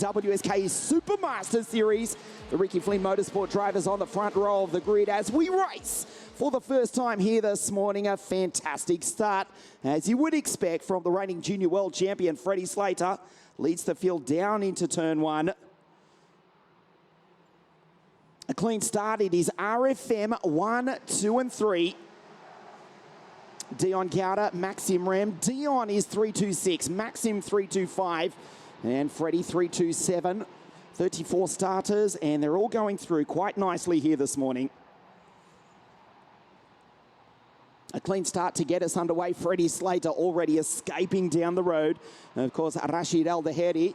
WSK Supermaster Series. The Ricky Flynn Motorsport drivers on the front row of the grid as we race for the first time here this morning. A fantastic start, as you would expect from the reigning junior world champion Freddie Slater. Leads the field down into turn one. A clean start. It is RFM 1, 2 and 3. Dion Gowda, Maxim Rem. Dion is 326, Maxim 325, and Freddie 327. 34 starters, and they're all going through quite nicely here this morning. A clean start to get us underway. Freddie Slater already escaping down the road. And of course, Rashid Al-Daheri,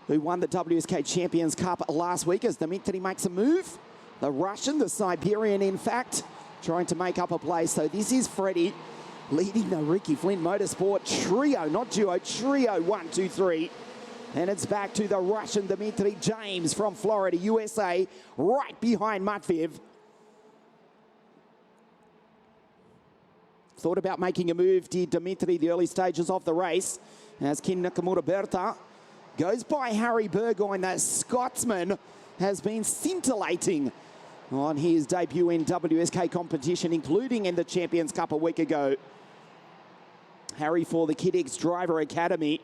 who won the WSK Champions Cup last week, as Dimitri makes a move. The Russian, the Siberian, in fact, trying to make up a place. So this is Freddie leading the Ricky Flynn Motorsport trio, not duo, trio 1, 2, 3. And it's back to the Russian Dmitry James from Florida, USA, right behind Matveev. Thought about making a move, did Dmitry, the early stages of the race, as Kin Nakamura Berta goes by Harry Burgoyne. That Scotsman has been scintillating on his debut in WSK competition, including in the Champions Cup a week ago. Harry for the Kidix Driver Academy.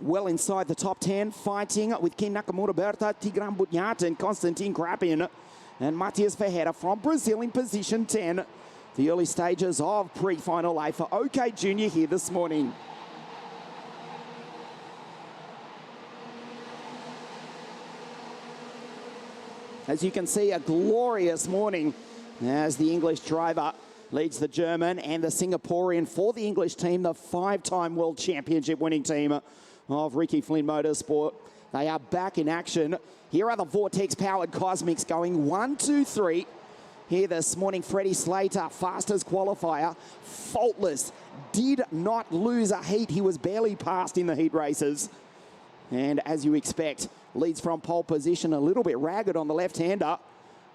Well inside the top 10, fighting with Ken Nakamura Berta, Tigran Bunyat and Konstantin Krapin. And Matias Ferreira from Brazil in position 10. The early stages of pre-final A for OKJ here this morning. As you can see, a glorious morning as the English driver leads the German and the Singaporean for the English team, the 5-time World Championship winning team of Ricky Flynn Motorsport. They are back in action. Here are the Vortex-powered Cosmics going 1, 2, 3. Here this morning, Freddie Slater, fastest qualifier, faultless, did not lose a heat. He was barely passed in the heat races. And as you expect, leads from pole position, a little bit ragged on the left-hander.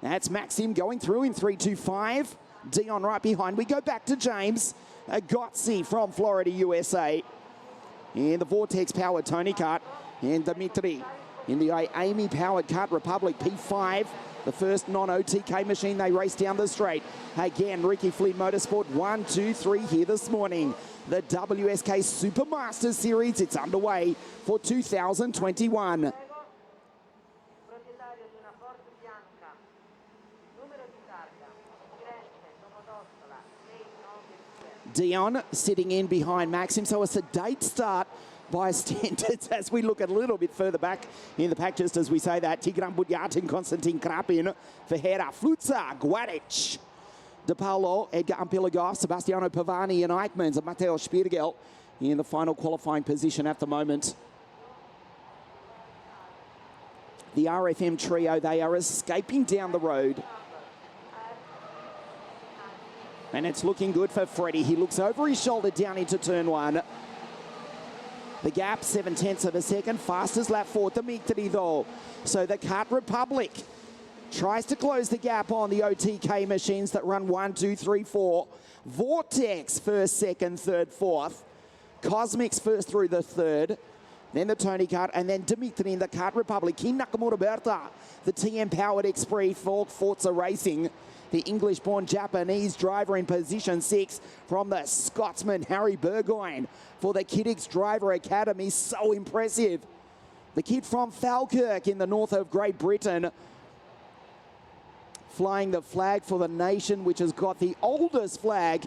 That's Maxim going through in 3, 2, 5. Dion right behind. We go back to James. Gotzi from Florida, USA. In the Vortex-powered Tony Kart. And Dimitri in the Amy-powered Kart Republic P5. The first non-OTK machine they race down the straight. Again, Ricky Flynn Motorsport 1, 2, 3 here this morning. The WSK Supermaster Series, it's underway for 2021. Dion sitting in behind Maxim, so a sedate start by standards as we look a little bit further back in the pack, just as we say that. Tigran Bunyat and Konstantin Krapin, Ferreira, Flutza, Guadic, De Paulo, Edgar Ampilagov, Sebastiano Pavani and Eichmanns, and Matteo Spirgel in the final qualifying position at the moment. The RFM trio, they are escaping down the road. And it's looking good for Freddie. He looks over his shoulder down into turn one. The gap, 7/10 of a second. Fastest lap for Dimitri, though. So the Kart Republic tries to close the gap on the OTK machines that run 1, 2, 3, 4. Vortex first, second, third, fourth. Cosmics first through the third. Then the Tony Kart, and then Dimitri in the Kart Republic. Kin Nakamura Berta, the TM-powered Esprit for Forza Racing. The English-born Japanese driver in position 6 from the Scotsman Harry Burgoyne for the Kidix Driver Academy. So impressive. The kid from Falkirk in the north of Great Britain, flying the flag for the nation, which has got the oldest flag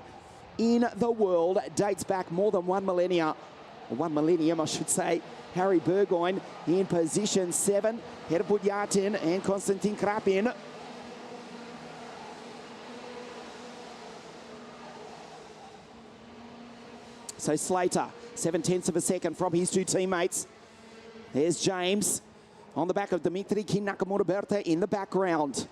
in the world. Dates back more than 1 millennium, I should say. Harry Burgoyne in position 7. Herr Budjatin and Konstantin Krapin. So Slater, 7/10 of a second from his two teammates. There's James on the back of Dimitri. Kin Nakamura Berta in the background.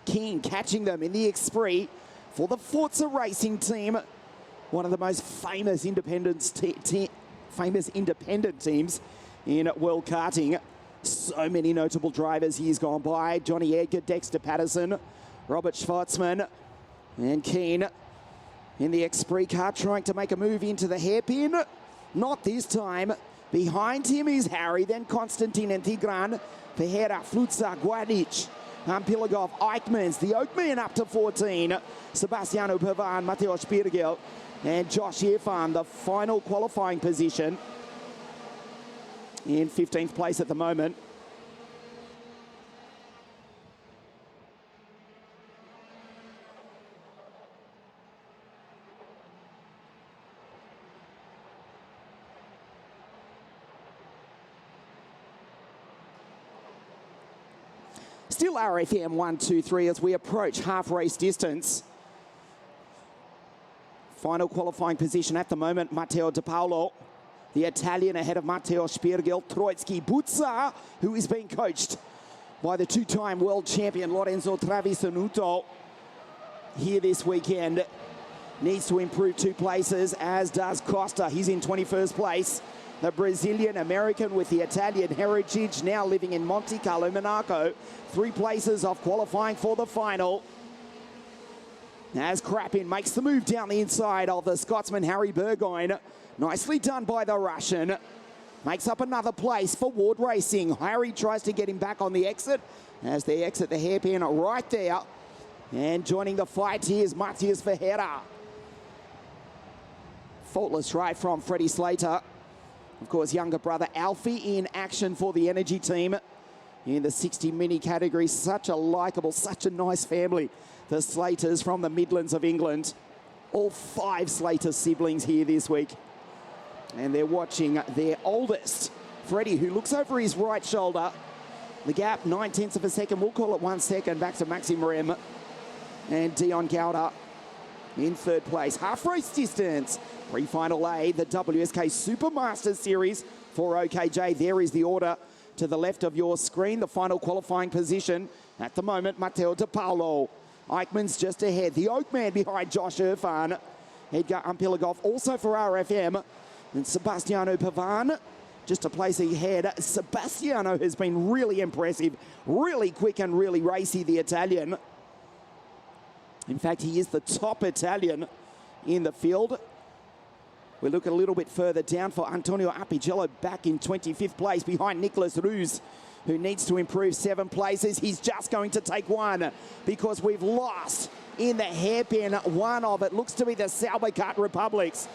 King catching them in the Esprit for the Forza Racing team. One of the most famous independent teams in world karting. So many notable drivers years gone by. Johnny Edgar, Dexter Patterson, Robert Schwartzman, and Keen in the Esprit car trying to make a move into the hairpin. Not this time. Behind him is Harry, then Konstantin and Tigran. Ferreira, Flutza, Guadic, Pilagov, Eichmanns, the Oakman up to 14. Sebastiano Pavan, Matteo Spirgel, and Josh Irfan, the final qualifying position. In 15th place at the moment. Still RFM 1, 2, 3 as we approach half race distance. Final qualifying position at the moment, Matteo De Paolo, the Italian ahead of Matteo Spirgel, Troitsky Buzza, who is being coached by the two-time world champion Lorenzo Travisanuto here this weekend. Needs to improve 2 places, as does Costa. He's in 21st place. The Brazilian-American with the Italian heritage, now living in Monte Carlo, Monaco. 3 places off qualifying for the final. As Krapin makes the move down the inside of the Scotsman Harry Burgoyne. Nicely done by the Russian. Makes up another place for Ward Racing. Harry tries to get him back on the exit as they exit the hairpin right there. And joining the fight here is Matias Ferreira. Faultless right from Freddie Slater. Of course, younger brother Alfie in action for the Energy team in the 60 mini category. Such a likeable, such a nice family. The Slaters from the Midlands of England. All 5 Slater siblings here this week. And they're watching their oldest, Freddie, who looks over his right shoulder. The gap, 9/10 of a second. We'll call it 1 second back to Maxim Rem. And Dion Gowda in 3rd place. Half race distance. Pre-final A, the WSK Supermaster Series for OKJ. There is the order to the left of your screen. The final qualifying position at the moment, Matteo De Paolo. Eichmann's just ahead. The Oakman behind Josh Irfan. Edgar Ampilagov also for RFM. And Sebastiano Pavan just a place ahead. Sebastiano has been really impressive, really quick and really racy, the Italian. In fact, he is the top Italian in the field. We look a little bit further down for Antonio Apigello back in 25th place behind Nicolas Ruse, who needs to improve 7 places. He's just going to take 1 because we've lost in the hairpin. One of it looks to be the Sauber Kart Republics.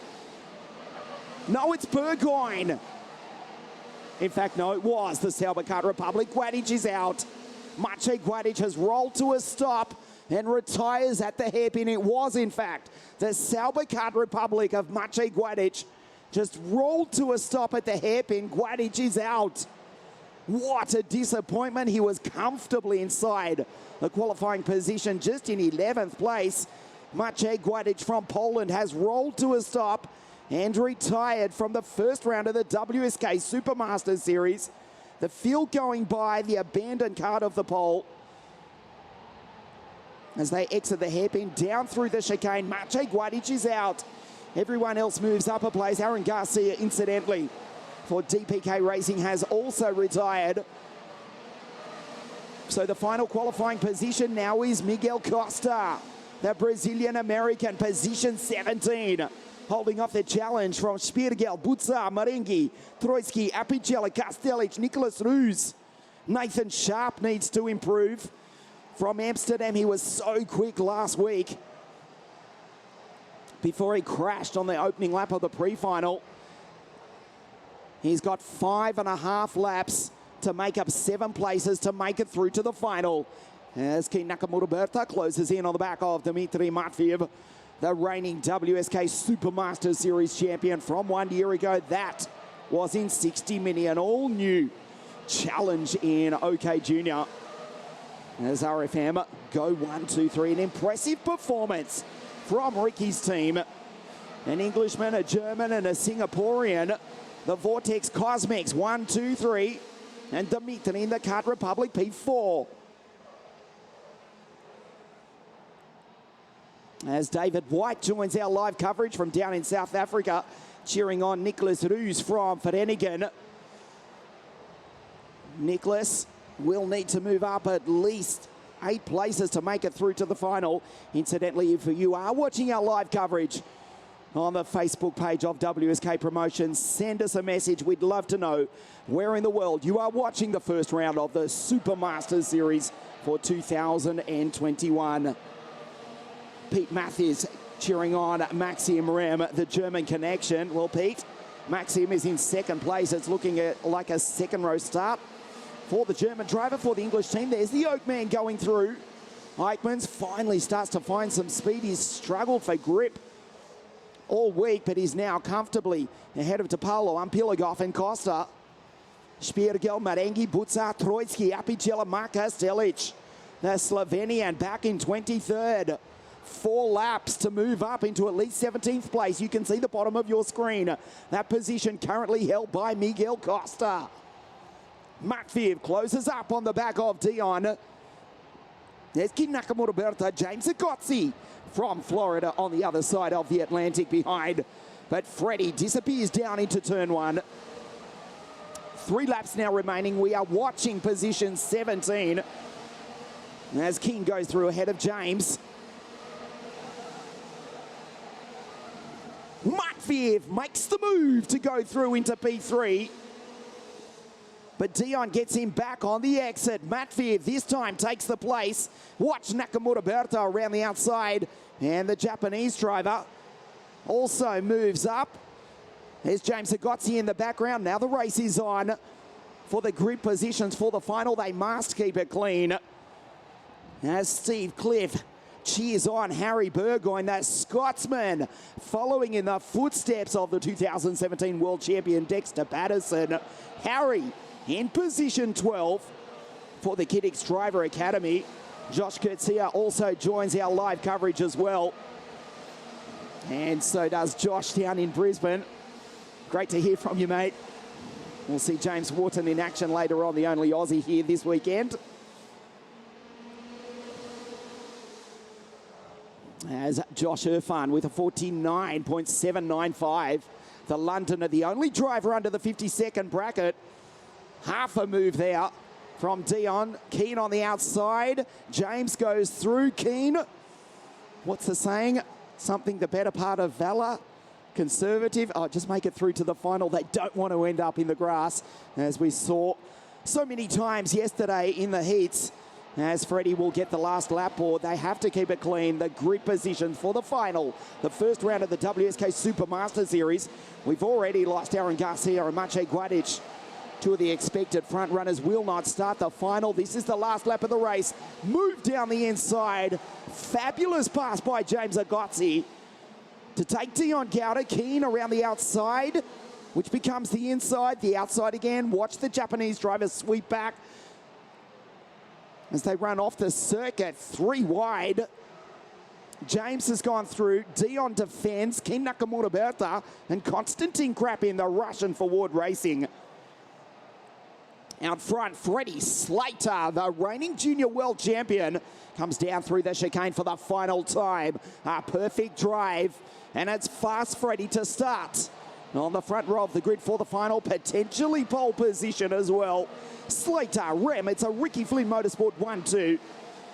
No, it's Burgoyne. In fact, no, it was the Sauber Kart Republic. Guadic is out. Maciej Guadic has rolled to a stop and retires at the hairpin. It was, in fact, the Sauber Kart Republic of Maciej Guadic just rolled to a stop at the hairpin. Guadic is out. What a disappointment. He was comfortably inside the qualifying position, just in 11th place. Maciej Guadic from Poland has rolled to a stop and retired from the first round of the WSK Supermaster Series. The field going by the abandoned cart of the pole. As they exit the hairpin down through the chicane, Maciej Guadic is out. Everyone else moves up a place. Aaron Garcia, incidentally, for DPK Racing, has also retired. So the final qualifying position now is Miguel Costa, the Brazilian-American, position 17. Holding off the challenge from Spirgel, Buzza, Marengi, Troitsky, Apicella, Kastelic, Nicolas Ruse. Nathan Sharp needs to improve. From Amsterdam, he was so quick last week before he crashed on the opening lap of the pre-final. He's got 5.5 laps to make up 7 places to make it through to the final. As Kei Nakamura Berta closes in on the back of Dmitry Matviev, the reigning WSK Supermaster Series champion from 1 year ago. That was in 60 Mini, an all-new challenge in OK Junior. As RFM go 1, 2, 3, an impressive performance from Ricky's team. An Englishman, a German, and a Singaporean. The Vortex Cosmics, 1, 2, 3, and Dimitri in the Kart Republic P4. As David White joins our live coverage from down in South Africa, cheering on Nicolas Ruse from Vereniging. Nicolas will need to move up at least 8 places to make it through to the final. Incidentally, if you are watching our live coverage on the Facebook page of WSK Promotions. Send us a message. We'd love to know where in the world you are watching the first round of the Super Masters Series for 2021. Pete Matthews cheering on Maxim Rem, the German connection. Well, Pete, Maxim is in second place. It's looking like a second row start for the German driver for the English team. There's the Oak Man going through. Eichmanns finally starts to find some speed. He's struggled for grip all week, but he's now comfortably ahead of Topolo, Pilogov and Costa. Spiergel, Marengi, Buca, Troitsky, Apicella, Marka, Stelic. The Slovenian back in 23rd. 4 laps to move up into at least 17th place. You can see the bottom of your screen. That position currently held by Miguel Costa. Matveev closes up on the back of Dion. There's Kim Nakamura Berta, James Agozzi from Florida on the other side of the Atlantic behind. But Freddie disappears down into turn 1. 3 laps now remaining. We are watching position 17 as King goes through ahead of James. Matveev makes the move to go through into P3. But Dion gets him back on the exit. Matveev this time takes the place. Watch Nakamura Berta around the outside. And the Japanese driver also moves up. There's James Agozzi in the background. Now the race is on for the grid positions for the final. They must keep it clean. As Steve Cliff cheers on Harry Burgoyne, that Scotsman, following in the footsteps of the 2017 World Champion Dexter Patterson. Harry in position 12 for the Kiddix Driver Academy. Josh Kurtzia also joins our live coverage as well. And so does Josh down in Brisbane. Great to hear from you, mate. We'll see James Wharton in action later on, the only Aussie here this weekend. As Josh Irfan with a 49.795. The Londoner, the only driver under the 52nd bracket. Half a move there from Dion. Keen on the outside. James goes through. Keen. What's the saying? Something the better part of valor. Conservative. Oh, just make it through to the final. They don't want to end up in the grass, as we saw so many times yesterday in the heats. As Freddie will get the last lap board, they have to keep it clean. The grid position for the final, the first round of the WSK Super Master Series. We've already lost Aaron Garcia and Maciej Guadic. 2 of the expected front runners will not start the final. This is the last lap of the race. Move down the inside. Fabulous pass by James Agozzi to take Dion Gowda. Keen around the outside, which becomes the inside. The outside again. Watch the Japanese drivers sweep back as they run off the circuit. 3 wide. James has gone through. Dion defends. Kim Nakamura Berta and Konstantin Krapin, the Russian for Ward Racing. Out front, Freddie Slater, the reigning junior world champion, comes down through the chicane for the final time. A perfect drive, and it's fast Freddie to start. On the front row of the grid for the final, potentially pole position as well. Slater, Rem, it's a Ricky Flynn Motorsport 1-2.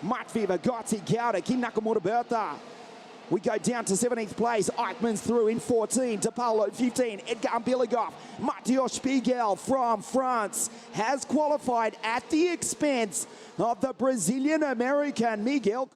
Matveev, Agozzi, Gowda, Kim Nakamura Berta. We go down to 17th place. Eichmanns through in 14. Topolo 15. Edgar Pilogov. Matteo Spiegel from France has qualified at the expense of the Brazilian-American Miguel